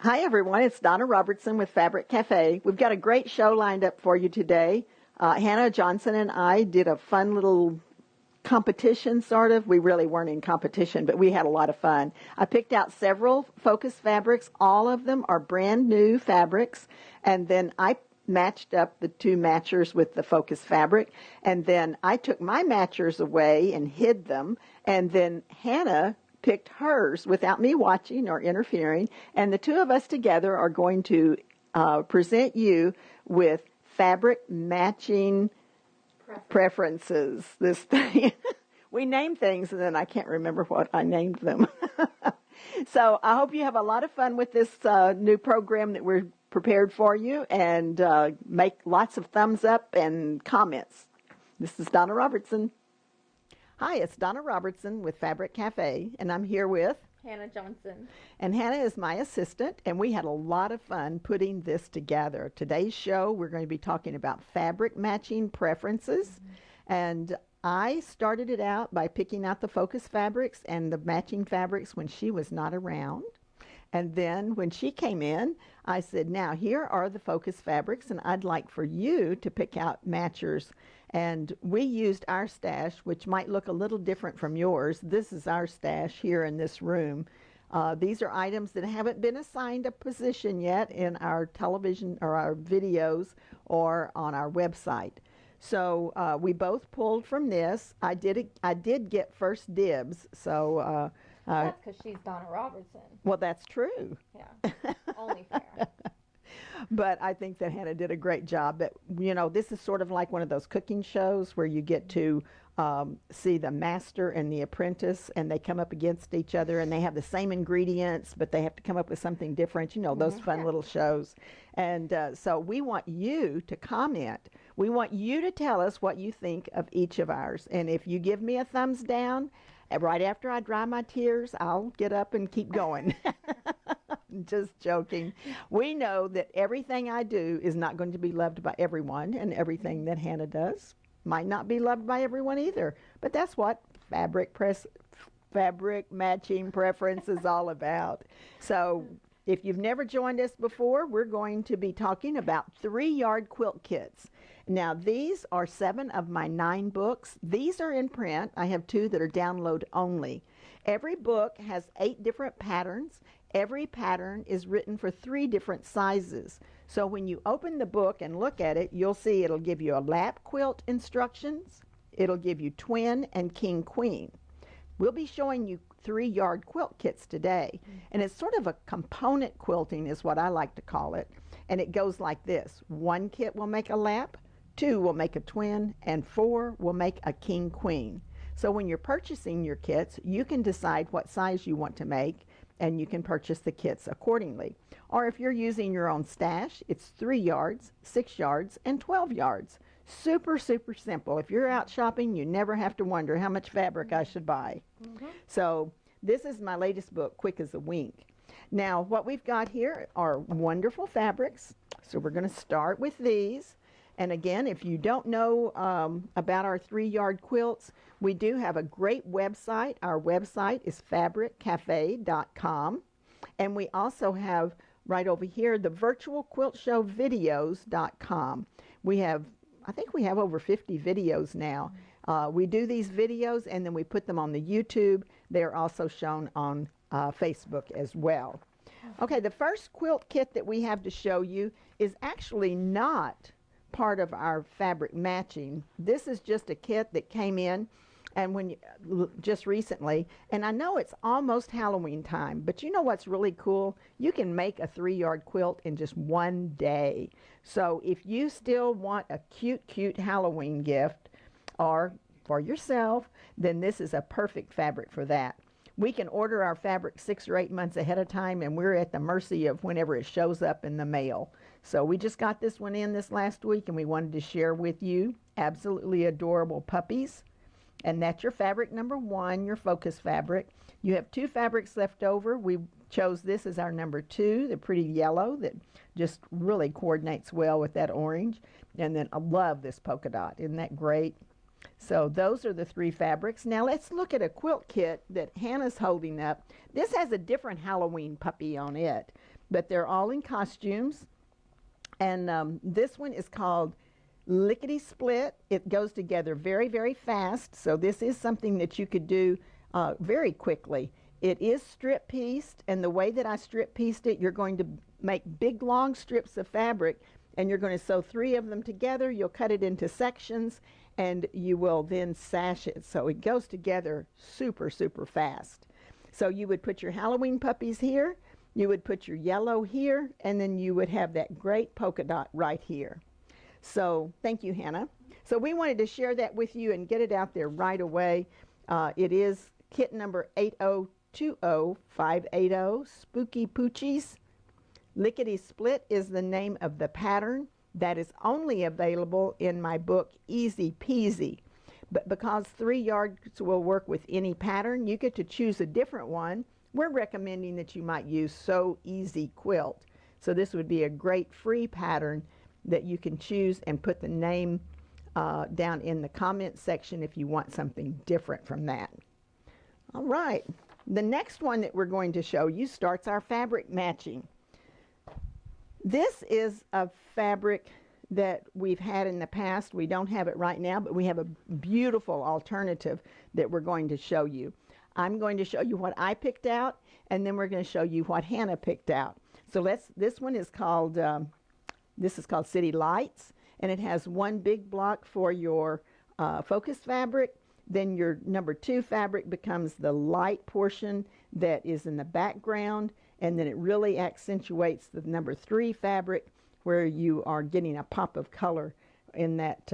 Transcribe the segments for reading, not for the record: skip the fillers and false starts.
Hi, everyone. It's Donna Robertson with Fabric Cafe. We've got a great show lined up for you today. Hannah Johnson and I did a fun little competition, sort of. We really weren't in competition, but we had a lot of fun. I picked out several focus fabrics. All of them are brand new fabrics, and then I matched up the two matchers with the focus fabric, and then I took my matchers away and hid them, and then Hannah picked hers without me watching or interfering, and the two of us together are going to present you with fabric matching preferences. This thing. We name things and then I can't remember what I named them. So I hope you have a lot of fun with this new program that we're prepared for you, and make lots of thumbs up and comments. This is Donna Robertson. Hi, it's Donna Robertson with Fabric Cafe, and I'm here with Hannah Johnson. And Hannah is my assistant, and we had a lot of fun putting this together. Today's show, we're going to be talking about fabric matching preferences, and I started it out by picking out the focus fabrics and the matching fabrics when she was not around. And then when she came in, I said, now here are the focus fabrics, and I'd like for you to pick out matchers. And we used our stash, which might look a little different from yours. This is our stash here in this room. These are items that haven't been assigned a position yet in our television or our videos or on our website. So we both pulled from this. I did get first dibs. So that's because she's Donna Robertson. well, that's true. Yeah, only fair. But I think that Hannah did a great job. But, you know, this is sort of like one of those cooking shows where you get to see the master and the apprentice, and they come up against each other, and they have the same ingredients, but they have to come up with something different. You know, those fun little shows. And so we want you to comment. We want you to tell us what you think of each of ours. And if you give me a thumbs down, right after I dry my tears, I'll get up and keep going. Just joking. We know that everything I do is not going to be loved by everyone, and everything that Hannah does might not be loved by everyone either. But that's what fabric matching preference is all about. So if you've never joined us before, we're going to be talking about 3-yard quilt kits. Now, these are 7 of my 9 books. These are in print. I have 2 that are download only. Every book has 8 different patterns. Every pattern is written for 3 different sizes. So when you open the book and look at it, you'll see it'll give you a lap quilt instructions. It'll give you twin and king queen. We'll be showing you 3-yard quilt kits today. And it's sort of a component quilting is what I like to call it. And it goes like this. 1 kit will make a lap, 2 will make a twin, and 4 will make a king queen. So when you're purchasing your kits, you can decide what size you want to make, and you can purchase the kits accordingly. Or if you're using your own stash, it's 3 yards, 6 yards, and 12 yards. Super, super simple. If you're out shopping, you never have to wonder how much fabric I should buy. So this is my latest book, Quick as a Wink. Now, what we've got here are wonderful fabrics. So we're going to start with these. And again, if you don't know about our 3-yard quilts, we do have a great website. Our website is fabriccafe.com. And we also have right over here the virtualquiltshowvideos.com. I think we have over 50 videos now. We do these videos and then we put them on the YouTube. They're also shown on Facebook as well. Okay, the first quilt kit that we have to show you is actually not part of our fabric matching. This is just a kit that came in and just recently, and I know it's almost Halloween time, but you know what's really cool? You can make a 3-yard quilt in just one day. So if you still want a cute Halloween gift or for yourself, then this is a perfect fabric for that. We can order our fabric 6 or 8 months ahead of time, and we're at the mercy of whenever it shows up in the mail. So we just got this one in this last week, and we wanted to share with you. Absolutely adorable puppies. And that's your fabric number 1, your focus fabric. You have 2 fabrics left over. We chose this as our number 2, the pretty yellow that just really coordinates well with that orange. And then I love this polka dot. Isn't that great? So those are the 3 fabrics. Now let's look at a quilt kit that Hannah's holding up. This has a different Halloween puppy on it. but they're all in costumes. And this one is called Lickety Split. It goes together very, very fast. So this is something that you could do very quickly. It is strip pieced, and the way that I strip pieced it, you're going to make big long strips of fabric, and you're going to sew 3 of them together. You'll cut it into sections, and you will then sash it. So it goes together super, super fast. So you would put your Halloween puppies here, you would put your yellow here, and then you would have that great polka dot right here. So thank you, Hannah. So we wanted to share that with you and get it out there right away. It is kit number 8020580, Spooky Poochies. Lickety Split is the name of the pattern that is only available in my book, Easy Peasy. But because 3 yards will work with any pattern, you get to choose a different one. We're recommending that you might use So Easy Quilt. So this would be a great free pattern that you can choose and put the name down in the comment section if you want something different from that. All right, the next one that we're going to show you starts our fabric matching. This is a fabric that we've had in the past. We don't have it right now, but we have a beautiful alternative that we're going to show you. I'm going to show you what I picked out, and then we're going to show you what Hannah picked out. So this one is called, City Lights, and it has one big block for your focus fabric. Then your number 2 fabric becomes the light portion that is in the background, and then it really accentuates the number 3 fabric where you are getting a pop of color in that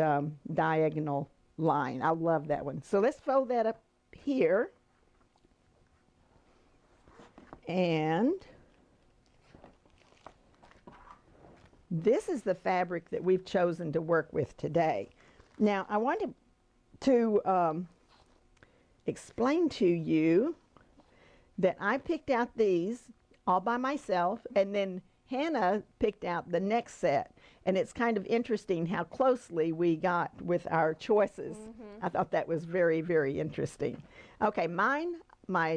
diagonal line. I love that one. So let's fold that up here. And this is the fabric that we've chosen to work with today. Now, I want to explain to you that I picked out these all by myself, and then Hannah picked out the next set. And it's kind of interesting how closely we got with our choices. I thought that was very, very interesting. Okay, my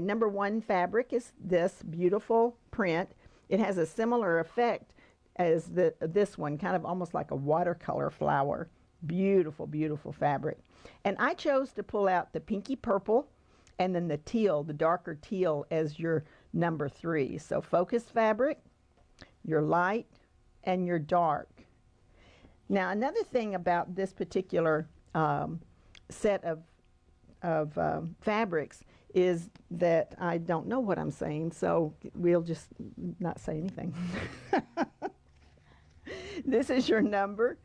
number 1 fabric is this beautiful print. It has a similar effect as this one, kind of almost like a watercolor flower. Beautiful, beautiful fabric. And I chose to pull out the pinky purple and then the teal, the darker teal, as your number 3. So focus fabric, your light, and your dark. Now, another thing about this particular set of fabrics is that I don't know what I'm saying, so we'll just not say anything. This is your number,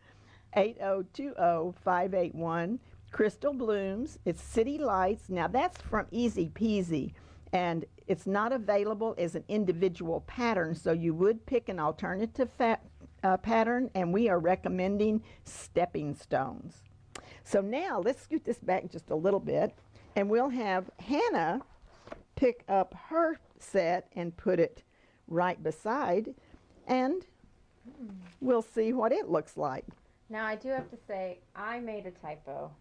8020581, Crystal Blooms. It's City Lights. Now, that's from Easy Peasy, and it's not available as an individual pattern, so you would pick an alternative pattern, and we are recommending Stepping Stones. So now, let's scoot this back just a little bit, and we'll have Hannah pick up her set and put it right beside, and we'll see what it looks like. Now, I do have to say, I made a typo.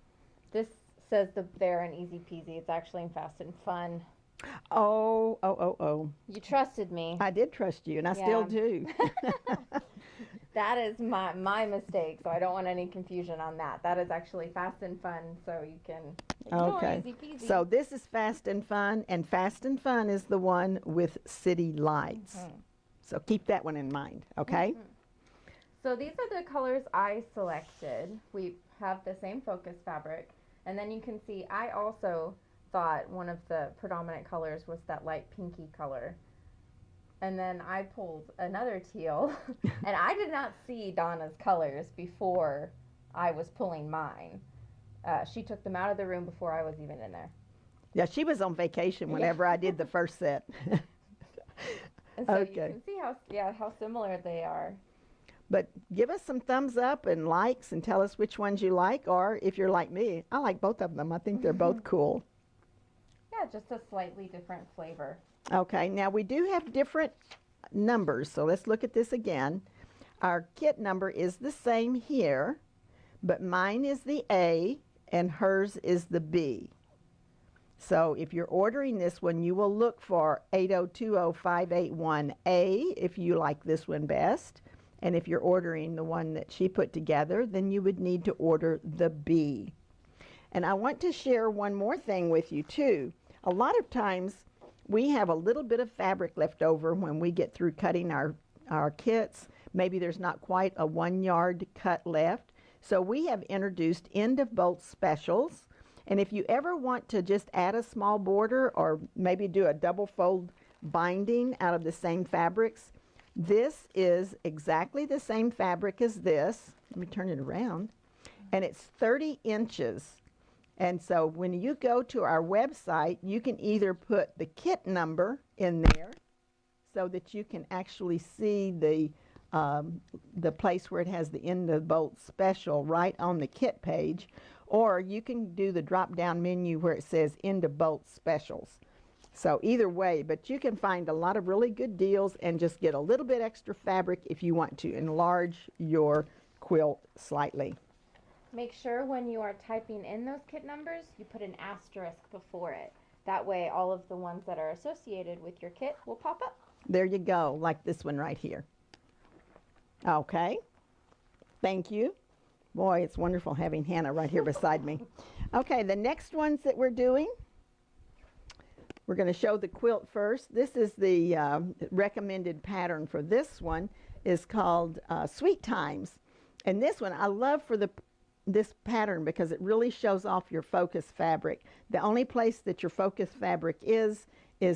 This says there in Easy Peasy. It's actually in Fast and Fun. Oh. You trusted me. I did trust you, and I still do. That is my mistake, so I don't want any confusion on that. That is actually Fast and Fun, so you can ignore Easy Peasy. So this is Fast and Fun, and Fast and Fun is the one with City Lights. So keep that one in mind, okay? So these are the colors I selected. We have the same focus fabric, and then you can see I also thought one of the predominant colors was that light pinky color. And then I pulled another teal, and I did not see Donna's colors before I was pulling mine. She took them out of the room before I was even in there. Yeah, she was on vacation whenever I did the first set. And so you can see how similar they are. But give us some thumbs up and likes and tell us which ones you like, or if you're like me, I like both of them. I think they're both cool. Yeah, just a slightly different flavor. Okay, now we do have different numbers, so let's look at this again. Our kit number is the same here, but mine is the A and hers is the B. So if you're ordering this one, you will look for 8020581A if you like this one best. And if you're ordering the one that she put together, then you would need to order the B. And I want to share one more thing with you too. A lot of times we have a little bit of fabric left over when we get through cutting our kits. Maybe there's not quite a 1 yard cut left. So we have introduced end of bolt specials. And if you ever want to just add a small border or maybe do a double fold binding out of the same fabrics, this is exactly the same fabric as this. Let me turn it around. And it's 30 inches. And so when you go to our website, you can either put the kit number in there so that you can actually see the place where it has the end of bolt special right on the kit page, or you can do the drop down menu where it says end of bolt specials. So either way, but you can find a lot of really good deals and just get a little bit extra fabric if you want to enlarge your quilt slightly. Make sure when you are typing in those kit numbers, you put an asterisk before it. That way all of the ones that are associated with your kit will pop up. There you go, like this one right here. Okay, thank you. Boy, it's wonderful having Hannah right here beside me. Okay, the next ones that we're doing, we're going to show the quilt first. This is the recommended pattern for this one is called Sweet Times. And this one I love for this pattern because it really shows off your focus fabric. The only place that your focus fabric is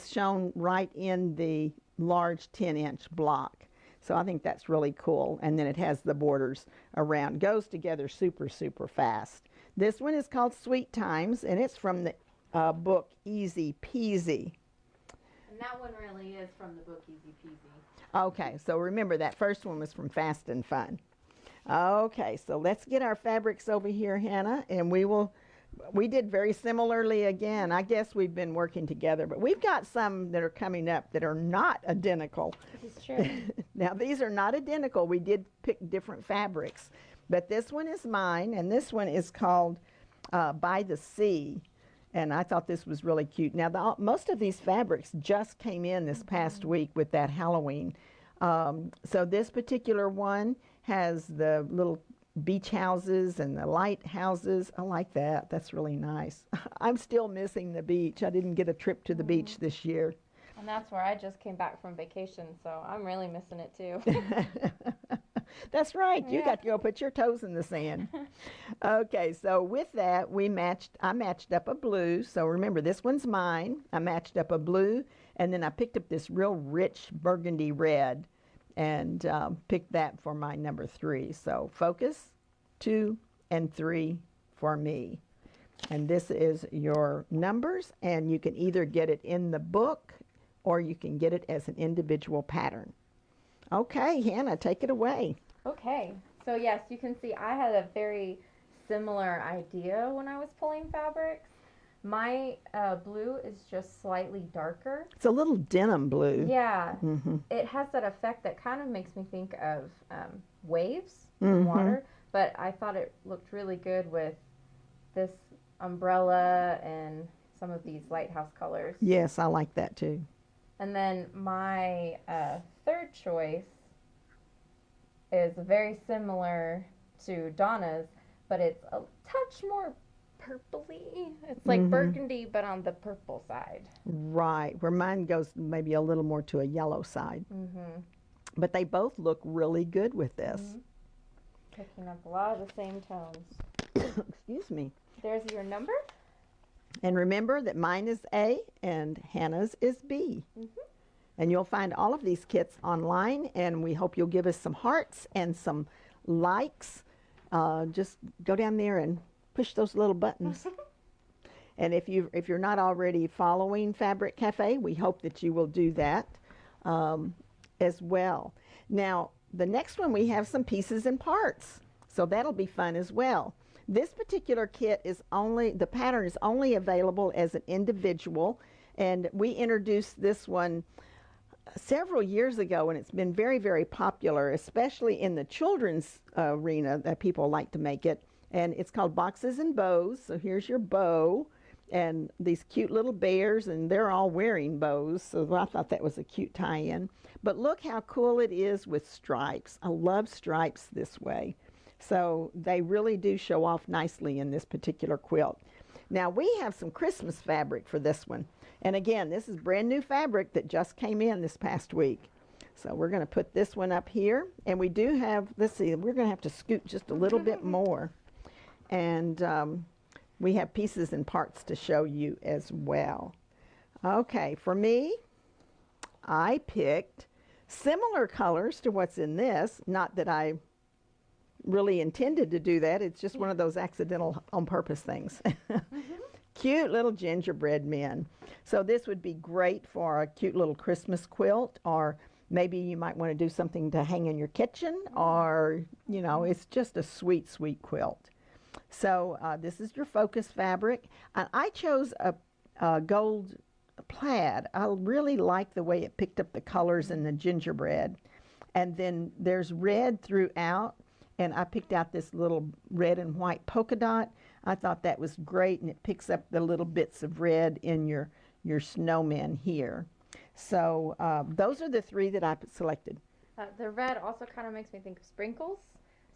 shown right in the large 10-inch block. So I think that's really cool. And then it has the borders around. Goes together super, super fast. This one is called Sweet Times, and it's from the book Easy Peasy. And that one really is from the book Easy Peasy. Okay, so remember that first one was from Fast and Fun. Okay, so let's get our fabrics over here, Hannah, and we did very similarly again. I guess we've been working together, but we've got some that are coming up that are not identical. This is true. Now, these are not identical. We did pick different fabrics, but this one is mine, and this one is called By the Sea, and I thought this was really cute. Now, most of these fabrics just came in this past week with that Halloween. So this particular one has the little beach houses and the lighthouses. I like that. That's really nice. I'm still missing the beach. I didn't get a trip to the beach this year. And that's where I just came back from vacation, so I'm really missing it too. That's right. You Yeah. got to go put your toes in the sand. Okay, so with that, I matched up a blue. So remember, this one's mine. I matched up a blue, and then I picked up this real rich burgundy red and picked that for my number 3. So focus, 2 and 3 for me. And this is your numbers, and you can either get it in the book or you can get it as an individual pattern. Okay, Hannah, take it away. Okay, so yes, you can see I had a very similar idea when I was pulling fabrics. My blue is just slightly darker. It's a little denim blue. Yeah, it has that effect that kind of makes me think of waves in water, but I thought it looked really good with this umbrella and some of these lighthouse colors. Yes, I like that too. And then my third choice is very similar to Donna's, but it's a touch more purpley. It's like burgundy, but on the purple side. Right, where mine goes maybe a little more to a yellow side. But they both look really good with this. Picking up a lot of the same tones. Excuse me. There's your number. And remember that mine is A and Hannah's is B. And you'll find all of these kits online, and we hope you'll give us some hearts and some likes. Just go down there and push those little buttons. And if you're not already following Fabric Cafe, we hope that you will do that as well. Now, the next one, we have some pieces and parts. So that'll be fun as well. This particular kit the pattern is only available as an individual, and we introduced this one several years ago, and it's been very, very popular, especially in the children's arena that people like to make it. And it's called Boxes and Bows. So here's your bow, and these cute little bears, and they're all wearing bows, so I thought that was a cute tie-in. But look how cool it is with stripes. I love stripes this way. So they really do show off nicely in this particular quilt. Now we have some Christmas fabric for this one. And again, this is brand new fabric that just came in this past week. So we're going to put this one up here. And we do have, let's see, we're going to have to scoot just a little bit more. And we have pieces and parts to show you as well. Okay, for me, I picked similar colors to what's in this. Not that I really intended to do that. It's just one of those accidental on purpose things. Cute little gingerbread men. So this would be great for a cute little Christmas quilt, or maybe you might want to do something to hang in your kitchen, or, you know, it's just a sweet, sweet quilt. So this is your focus fabric. I chose a gold plaid. I really like the way it picked up the colors in the gingerbread. And then there's red throughout, and I picked out this little red and white polka dot. I thought that was great, and it picks up the little bits of red in your snowmen here. So those are the three that I selected. The red also kind of makes me think of sprinkles.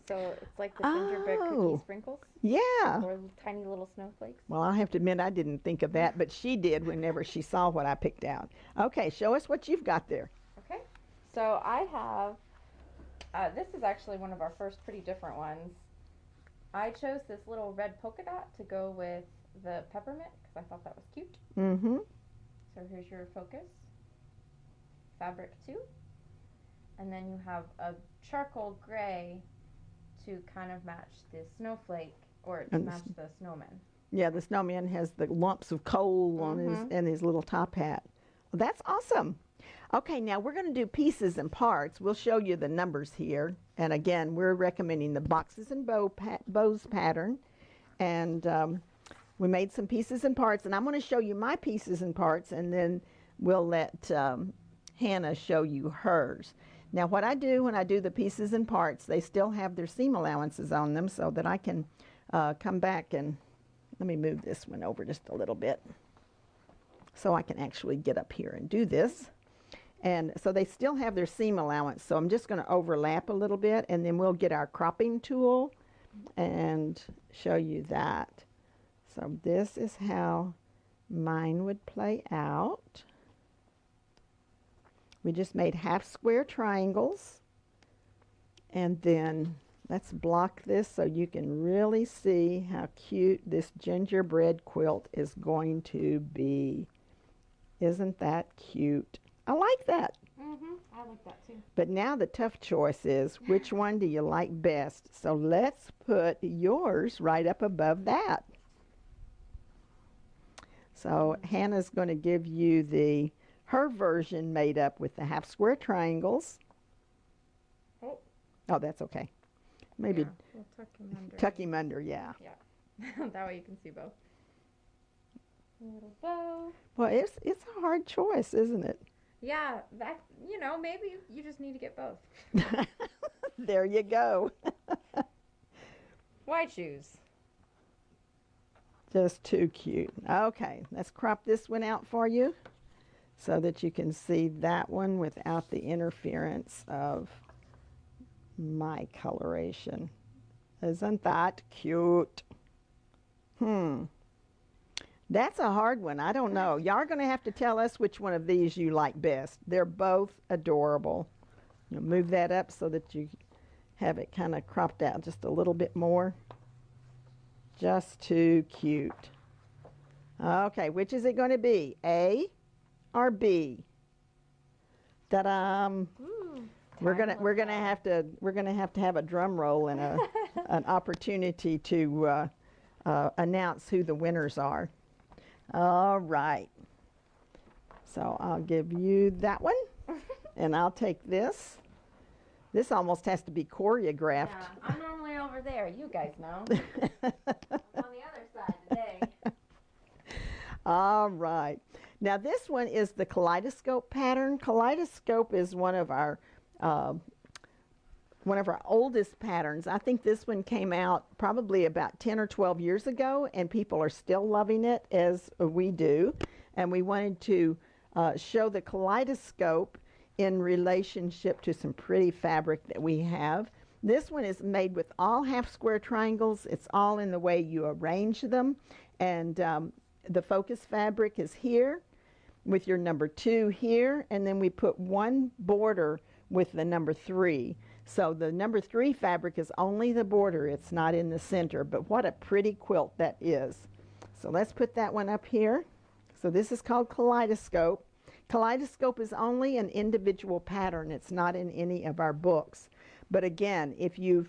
So it's like the gingerbread cookie sprinkles. Yeah. Or tiny little snowflakes. Well, I have to admit I didn't think of that, but she did whenever she saw what I picked out. Okay, show us what you've got there. Okay. So I have, this is actually one of our first pretty different ones. I chose this little red polka dot to go with the peppermint because I thought that was cute. Mm-hmm. So here's your focus. Fabric 2. And then you have a charcoal gray to kind of match the snowflake, or to match the snowman. Yeah, the snowman has the lumps of coal on his and his little top hat. Well, that's awesome. Okay, now we're going to do pieces and parts. We'll show you the numbers here. And again, we're recommending the boxes and bows pattern. And we made some pieces and parts. And I'm going to show you my pieces and parts, and then we'll let Hannah show you hers. Now what I do when I do the pieces and parts, they still have their seam allowances on them so that I can come back and, let me move this one over just a little bit so I can actually get up here and do this. And so they still have their seam allowance, so I'm just going to overlap a little bit, and then we'll get our cropping tool and show you that. So this is how mine would play out. We just made half square triangles, and then let's block this so you can really see how cute this gingerbread quilt is going to be. Isn't that cute? I like that. I like that too. But now the tough choice is, which one do you like best? So let's put yours right up above that. So Hannah's going to give you her version made up with the half square triangles. Oh, that's okay. Maybe we'll tuck him under, yeah. Yeah. That way you can see both. Little bow. Well, it's a hard choice, isn't it? Yeah, that, maybe you just need to get both. There you go. Why choose? Just too cute. Okay, let's crop this one out for you so that you can see that one without the interference of my coloration. Isn't that cute? That's a hard one. I don't know. Y'all are going to have to tell us which one of these you like best. They're both adorable. You'll move that up so that you have it kind of cropped out just a little bit more. Just too cute. Okay, which is it going to be? A or B? Ta-da! We're gonna have to have a drum roll and an opportunity to announce who the winners are. All right. So I'll give you that one, and I'll take this. This almost has to be choreographed. Yeah, I'm normally over there. You guys know. I'm on the other side today. All right. Now this one is the Kaleidoscope pattern. Kaleidoscope is one of our one of our oldest patterns. I think this one came out probably about 10 or 12 years ago, and people are still loving it as we do. And we wanted to show the kaleidoscope in relationship to some pretty fabric that we have. This one is made with all half square triangles. It's all in the way you arrange them. And the focus fabric is here with your number 2 here, and then we put one border with the number 3. So the number 3 fabric is only the border. It's not in the center, but what a pretty quilt that is. So let's put that one up here. So this is called Kaleidoscope. Kaleidoscope is only an individual pattern. It's not in any of our books. But again, if you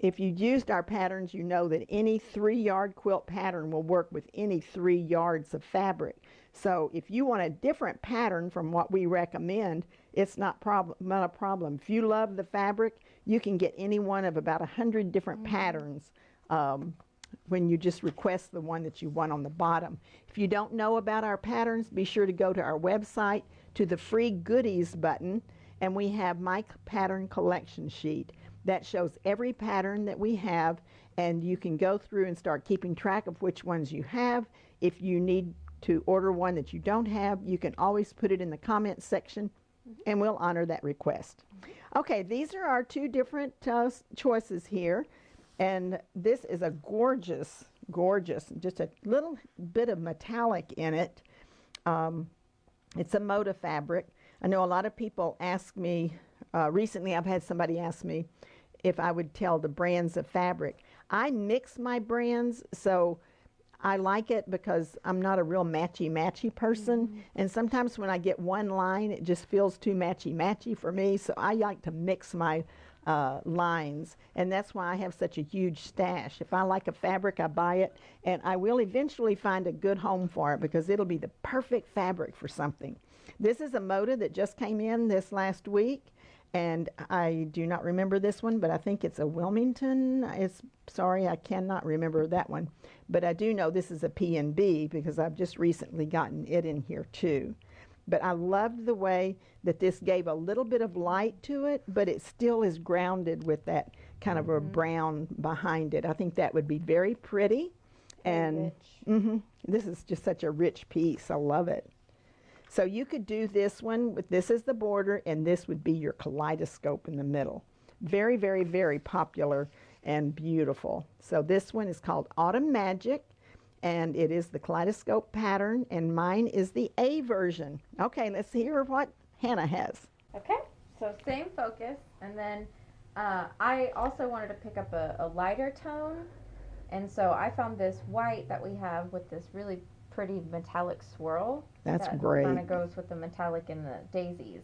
used our patterns, you know that any 3-yard quilt pattern will work with any 3 yards of fabric. So if you want a different pattern from what we recommend, it's not a problem. If you love the fabric, you can get any one of about 100 different patterns when you just request the one that you want on the bottom. If you don't know about our patterns, be sure to go to our website to the free goodies button, and we have my pattern collection sheet. That shows every pattern that we have, and you can go through and start keeping track of which ones you have. If you need to order one that you don't have, you can always put it in the comments section, and we'll honor that request. Okay, these are our 2 different choices here, and this is a gorgeous, just a little bit of metallic in it. It's a Moda fabric. I know a lot of people ask me, recently I've had somebody ask me if I would tell the brands of fabric. I mix my brands, so I like it because I'm not a real matchy-matchy person. And sometimes when I get one line, it just feels too matchy-matchy for me. So I like to mix my lines. And that's why I have such a huge stash. If I like a fabric, I buy it. And I will eventually find a good home for it because it'll be the perfect fabric for something. This is a Moda that just came in this last week. And I do not remember this one, but I think it's a Wilmington. Sorry, I cannot remember that one. But I do know this is a P&B because I've just recently gotten it in here too. But I loved the way that this gave a little bit of light to it, but it still is grounded with that kind of a brown behind it. I think that would be very pretty. And this is just such a rich piece. I love it. So you could do this one with this as the border, and this would be your kaleidoscope in the middle. Very, very, very popular and beautiful. So this one is called Autumn Magic, and it is the kaleidoscope pattern, and mine is the A version. Okay, let's hear what Hannah has. Okay, so same focus, and then I also wanted to pick up a lighter tone, and so I found this white that we have with this really pretty metallic swirl. That's great. Kind of goes with the metallic and the daisies.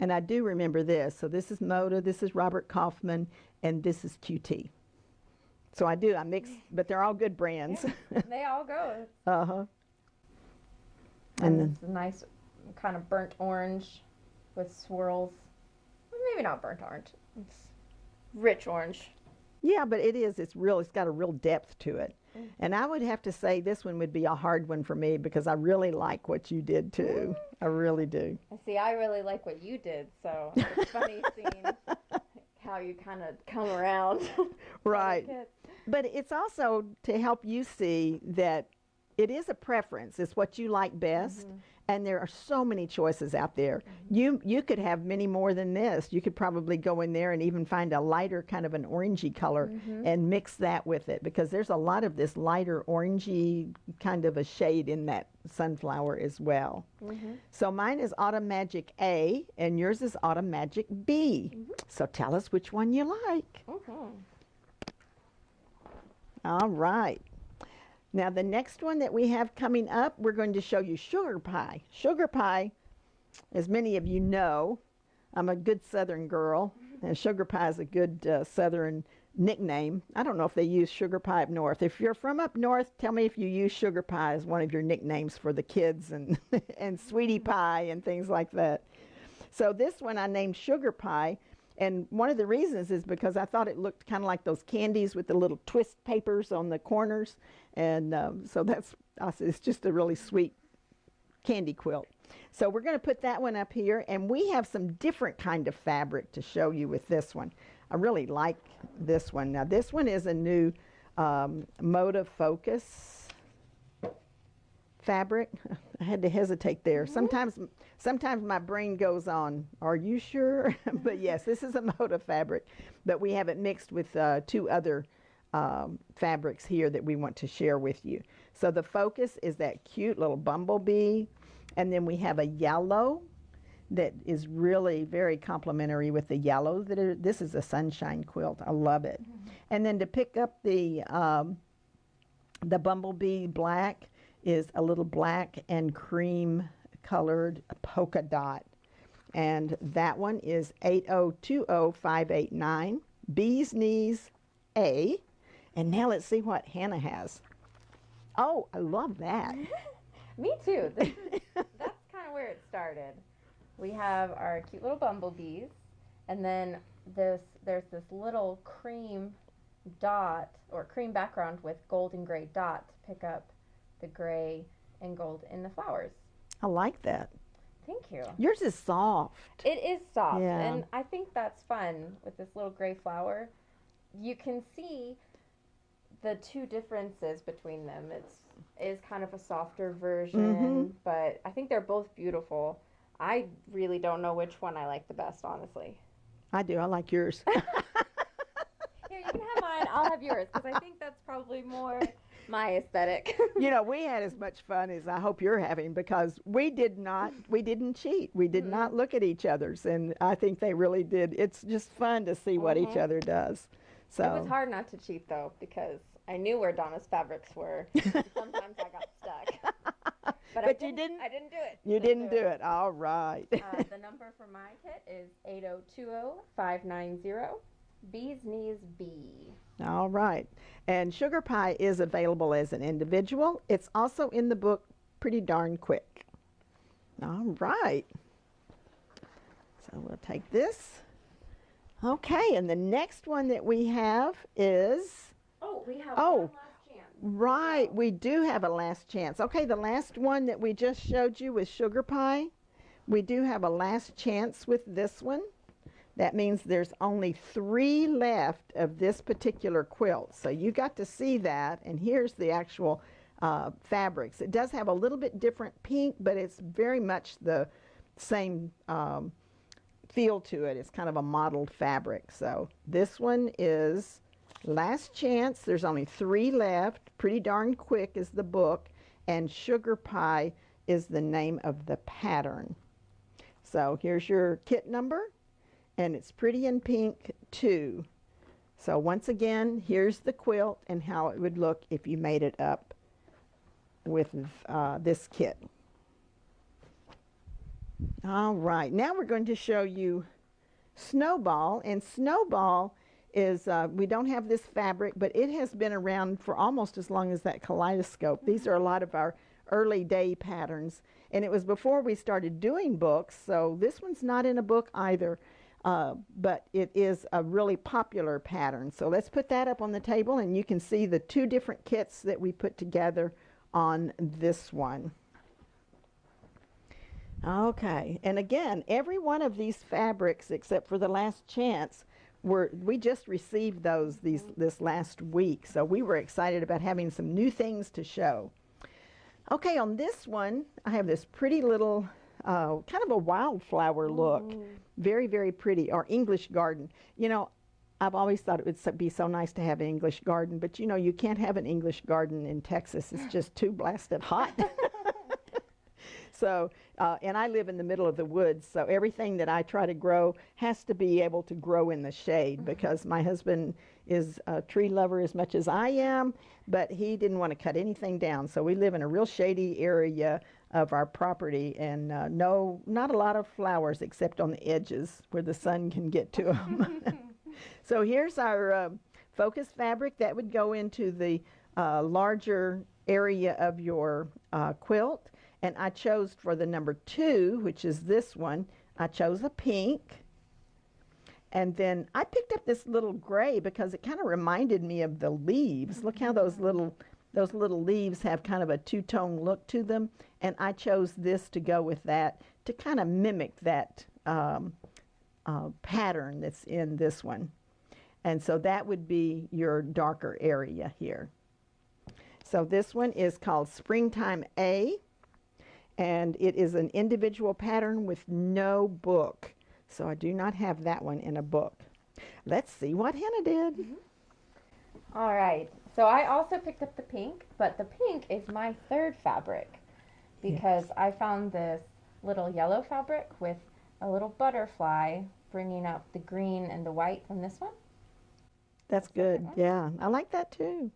And I do remember this. So this is Moda, this is Robert Kaufman, and this is QT. So I mix, but they're all good brands. Yeah, they all go. Uh-huh. And it's a nice kind of burnt orange with swirls. Maybe not burnt orange. It's rich orange. Yeah, but it is. It's got a real depth to it. And I would have to say this one would be a hard one for me because I really like what you did too. I really do. See, I really like what you did, so it's funny seeing how you kind of come around. Right. But it's also to help you see that it is a preference. It's what you like best. And there are so many choices out there. You could have many more than this. You could probably go in there and even find a lighter kind of an orangey color and mix that with it because there's a lot of this lighter orangey kind of a shade in that sunflower as well. So mine is Autumn Magic A and yours is Autumn Magic B. So tell us which one you like. All right. Now the next one that we have coming up, we're going to show you Sugar Pie. Sugar Pie, as many of you know, I'm a good Southern girl, and Sugar Pie is a good Southern nickname. I don't know if they use Sugar Pie up north. If you're from up north, tell me if you use Sugar Pie as one of your nicknames for the kids and, and Sweetie Pie and things like that. So this one I named Sugar Pie. And one of the reasons is because I thought it looked kind of like those candies with the little twist papers on the corners. And so it's just a really sweet candy quilt. So we're going to put that one up here, and we have some different kind of fabric to show you with this one. I really like this one. Now this one is a new Moda Focus fabric. I had to hesitate there. Sometimes my brain goes on, are you sure? But yes, this is a Moda fabric, but we have it mixed with 2 other fabrics here that we want to share with you. So the Focus is that cute little bumblebee, and then we have a yellow that is really very complementary with the yellow. This is a sunshine quilt. I love it. And then to pick up the bumblebee black is a little black and cream colored polka dot. And that one is 8020589, Bee's Knees A. And now let's see what Hannah has. Oh, I love that. Me too. That's kind of where it started. We have our cute little bumblebees, and then there's this little cream dot, or cream background with gold and gray dot to pick up the gray and gold in the flowers. I like that. Thank you. Yours is soft. It is soft, Yeah. and I think that's fun with this little gray flower. You can see the 2 differences between them. It is kind of a softer version, but I think they're both beautiful. I really don't know which one I like the best, honestly. I do. I like yours. Here, you can have mine. I'll have yours, because I think that's probably more my aesthetic. You know, we had as much fun as I hope you're having, because we didn't cheat. We did not look at each other's, and I think they really did. It's just fun to see what each other does. So It was hard not to cheat, though, because I knew where Donna's fabrics were. Sometimes I got stuck. But you didn't? I didn't do it. You didn't do it. All right. The number for my kit is 8020590, Bee's Knees B. All right. And Sugar Pie is available as an individual. It's also in the book Pretty Darn Quick. All right. So we'll take this. Okay, and the next one that we have is... Oh, we have one last chance. Right, we do have a last chance. Okay, the last one that we just showed you was Sugar Pie. We do have a last chance with this one. That means there's only 3 left of this particular quilt. So you got to see that, and here's the actual fabrics. It does have a little bit different pink, but it's very much the same feel to it. It's kind of a mottled fabric. So this one is last chance. There's only 3 left. Pretty Darn Quick is the book, and Sugar Pie is the name of the pattern. So here's your kit number, and it's Pretty in Pink 2. So once again, here's the quilt and how it would look if you made it up with this kit. All right, now we're going to show you Snowball, and Snowball is, we don't have this fabric, but it has been around for almost as long as that Kaleidoscope. These are a lot of our early day patterns, and it was before we started doing books, so this one's not in a book either, but it is a really popular pattern. So let's put that up on the table, and you can see the 2 different kits that we put together on this one. Okay, and again, every one of these fabrics, except for the last chance, we just received those this last week, so we were excited about having some new things to show. Okay, on this one, I have this pretty little, kind of a wildflower look. Very, very pretty, or English garden. You know, I've always thought it would be so nice to have an English garden, but you know, you can't have an English garden in Texas. It's just too blasted hot. So, and I live in the middle of the woods, so everything that I try to grow has to be able to grow in the shade, because my husband is a tree lover as much as I am, but he didn't want to cut anything down. So we live in a real shady area of our property, and not a lot of flowers except on the edges where the sun can get to them. So here's our focus fabric that would go into the larger area of your quilt. And I chose for the number 2, which is this one, I chose a pink. And then I picked up this little gray because it kind of reminded me of the leaves. Look how those little those little leaves have kind of a two-tone look to them, and I chose this to go with that to kind of mimic that pattern that's in this one. And so that would be your darker area here. So this one is called Springtime A, and it is an individual pattern with no book. So I do not have that one in a book. Let's see what Hannah did. Mm-hmm. All right. So I also picked up the pink, but the pink is my third fabric because I found this little yellow fabric with a little butterfly bringing up the green and the white from this one. That's good. Yeah, I like that too.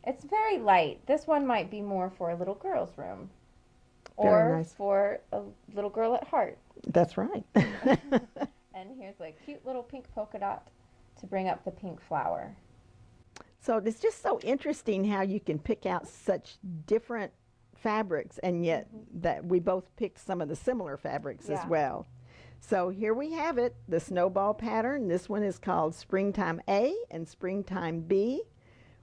It's very light. This one might be more for a little girl's room. Very Or nice. for a little girl at heart. That's right. And here's a cute little pink polka dot to bring up the pink flower. So it's just so interesting how you can pick out such different fabrics, and yet that we both picked some of the similar fabrics as well. So here we have it, the Snowball pattern. This one is called Springtime A and Springtime B.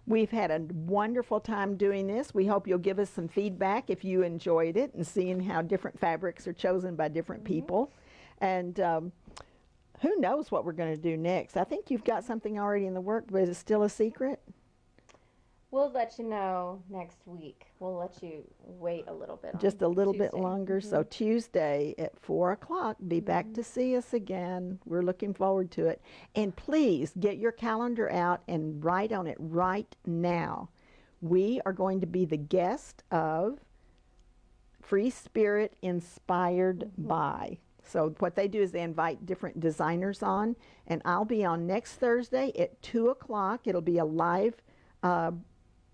We've had a wonderful time doing this. We hope you'll give us some feedback if you enjoyed it and seeing how different fabrics are chosen by different people. And who knows what we're going to do next. I think you've got something already in the work, but is it still a secret? We'll let you know next week. We'll let you wait a little bit. Just a little bit Tuesday. longer. So Tuesday at 4 o'clock, be back to see us again. We're looking forward to it. And please get your calendar out and write on it right now. We are going to be the guest of Free Spirit Inspired By. So what they do is they invite different designers on, and I'll be on next Thursday at 2 o'clock. It'll be a live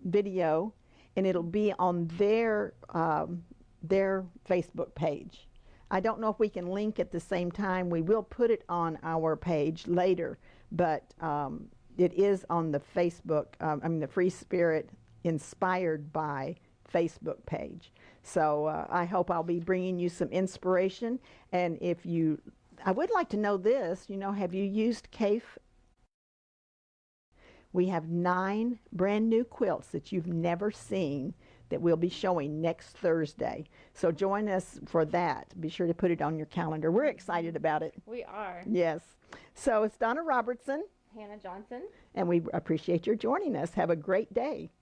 video, and it'll be on their Facebook page. I don't know if we can link at the same time. We will put it on our page later, but it is on the Facebook, the Free Spirit Inspired By Facebook page. So I hope I'll be bringing you some inspiration. And I would like to know this, have you used CAFE? We have 9 brand new quilts that you've never seen that we'll be showing next Thursday. So join us for that. Be sure to put it on your calendar. We're excited about it. We are. Yes. So it's Donna Robertson. Hannah Johnson. And we appreciate your joining us. Have a great day.